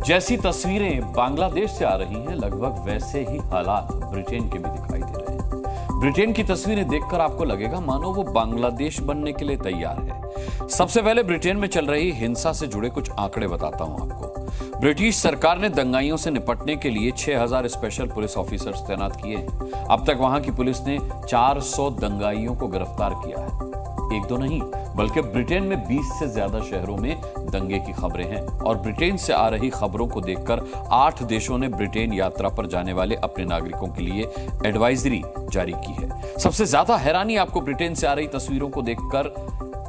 जैसी तस्वीरें बांग्लादेश से आ रही हैं, लगभग वैसे ही हालात ब्रिटेन के भी दिखाई दे रहे हैं। ब्रिटेन की तस्वीरें देखकर आपको लगेगा मानो वो बांग्लादेश बनने के लिए तैयार है। सबसे पहले ब्रिटेन में चल रही हिंसा से जुड़े कुछ आंकड़े बताता हूं आपको। ब्रिटिश सरकार ने दंगाइयों से निपटने के लिए 6000 स्पेशल पुलिस ऑफिसर्स तैनात किए हैं। अब तक वहां की पुलिस ने 400 दंगाइयों को गिरफ्तार किया है। एक दो नहीं, बल्कि ब्रिटेन में 20 से ज्यादा शहरों में दंगे की खबरें हैं। और ब्रिटेन से आ रही खबरों को देखकर 8 देशों ने ब्रिटेन यात्रा पर जाने वाले अपने नागरिकों के लिए एडवाइजरी जारी की है। सबसे ज्यादा हैरानी आपको ब्रिटेन से आ रही तस्वीरों को देखकर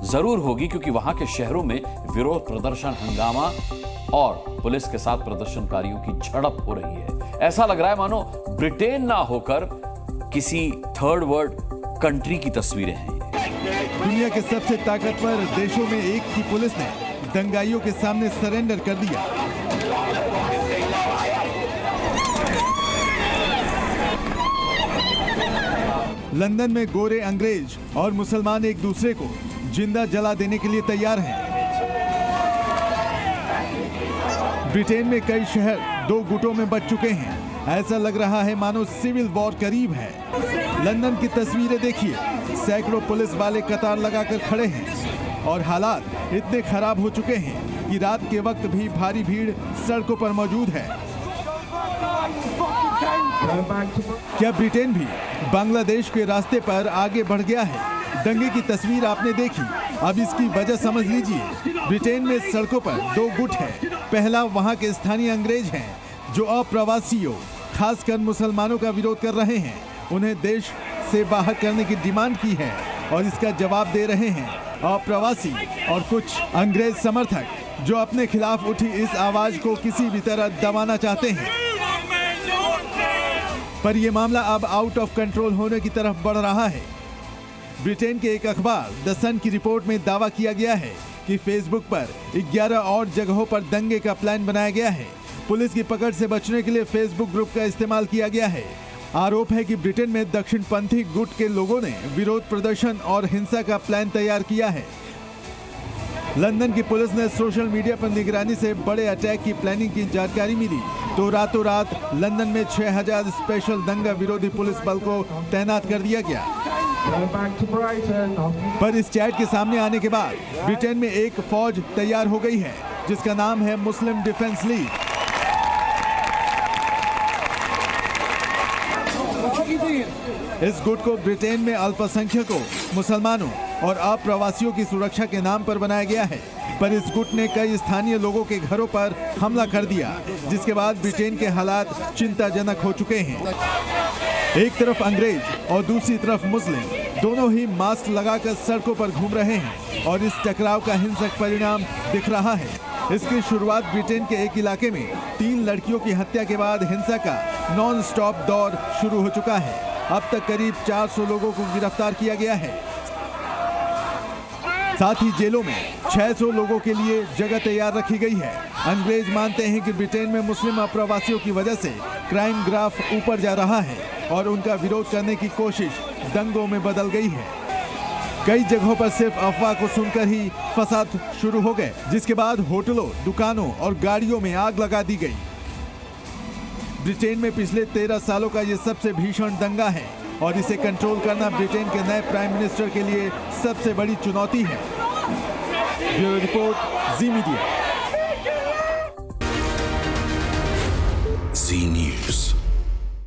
जरूर होगी, क्योंकि वहां के शहरों में विरोध प्रदर्शन, हंगामा और पुलिस के साथ प्रदर्शनकारियों की झड़प हो रही है। ऐसा लग रहा है मानो ब्रिटेन ना होकर किसी थर्ड वर्ल्ड कंट्री की तस्वीरें हैं। दुनिया के सबसे ताकतवर देशों में एक की पुलिस ने दंगाइयों के सामने सरेंडर कर दिया। लंदन में गोरे अंग्रेज और मुसलमान एक दूसरे को जिंदा जला देने के लिए तैयार हैं। ब्रिटेन में कई शहर 2 गुटों में बंट चुके हैं। ऐसा लग रहा है मानो सिविल वॉर करीब है। लंदन की तस्वीरें देखिए, सैकड़ों पुलिस वाले कतार लगाकर खड़े हैं और हालात इतने खराब हो चुके हैं कि रात के वक्त भी भारी भीड़ सड़कों पर मौजूद है। क्या ब्रिटेन भी बांग्लादेश के रास्ते पर आगे बढ़ गया है? दंगे की तस्वीर आपने देखी, अब इसकी वजह समझ लीजिए। ब्रिटेन में सड़कों पर 2 गुट है। पहला वहां के स्थानीय अंग्रेज हैं जो अप्रवासियों, खासकर मुसलमानों का विरोध कर रहे हैं। उन्हें देश से बाहर करने की डिमांड की है और इसका जवाब दे रहे हैं अप्रवासी और कुछ अंग्रेज समर्थक जो अपने खिलाफ उठी इस आवाज को किसी भी तरह दबाना चाहते हैं। पर यह मामला अब आउट ऑफ कंट्रोल होने की तरफ बढ़ रहा है। ब्रिटेन के एक अखबार द सन की रिपोर्ट में दावा किया गया है कि फेसबुक पर 11 और जगहों पर दंगे का प्लान बनाया गया है। पुलिस की पकड़ से बचने के लिए फेसबुक ग्रुप का इस्तेमाल किया गया है। आरोप है कि ब्रिटेन में दक्षिणपंथी गुट के लोगों ने विरोध प्रदर्शन और हिंसा का प्लान तैयार किया है। लंदन की पुलिस ने सोशल मीडिया पर निगरानी से बड़े अटैक की प्लानिंग की जानकारी मिली तो रातों रात लंदन में 6000 स्पेशल दंगा विरोधी पुलिस बल को तैनात कर दिया गया। पर इस चैट के सामने आने के बाद ब्रिटेन में एक फौज तैयार हो गई है जिसका नाम है मुस्लिम डिफेंस लीग। इस गुट को ब्रिटेन में अल्पसंख्यकों, मुसलमानों और अप्रवासियों की सुरक्षा के नाम पर बनाया गया है। पर इस गुट ने कई स्थानीय लोगों के घरों पर हमला कर दिया, जिसके बाद ब्रिटेन के हालात चिंताजनक हो चुके हैं। एक तरफ अंग्रेज और दूसरी तरफ मुस्लिम, दोनों ही मास्क लगाकर सड़कों पर घूम रहे हैं और इस टकराव का हिंसक परिणाम दिख रहा है। इसकी शुरुआत ब्रिटेन के एक इलाके में 3 लड़कियों की हत्या के बाद हिंसा का नॉन स्टॉप दौर शुरू हो चुका है। अब तक करीब 400 लोगों को गिरफ्तार किया गया है। साथ ही जेलों में 600 लोगों के लिए जगह तैयार रखी गई है। अंग्रेज मानते हैं कि ब्रिटेन में मुस्लिम अप्रवासियों की वजह से क्राइम ग्राफ ऊपर जा रहा है और उनका विरोध करने की कोशिश दंगों में बदल गई है। कई जगहों पर सिर्फ अफवाह को सुनकर ही फसाद शुरू हो गए, जिसके बाद होटलों, दुकानों और गाड़ियों में आग लगा दी गई। ब्रिटेन में पिछले 13 सालों का ये सबसे भीषण दंगा है और इसे कंट्रोल करना ब्रिटेन के नए प्राइम मिनिस्टर के लिए सबसे बड़ी चुनौती है। ब्यूरो रिपोर्ट, जी मीडिया। जी न्यूज़।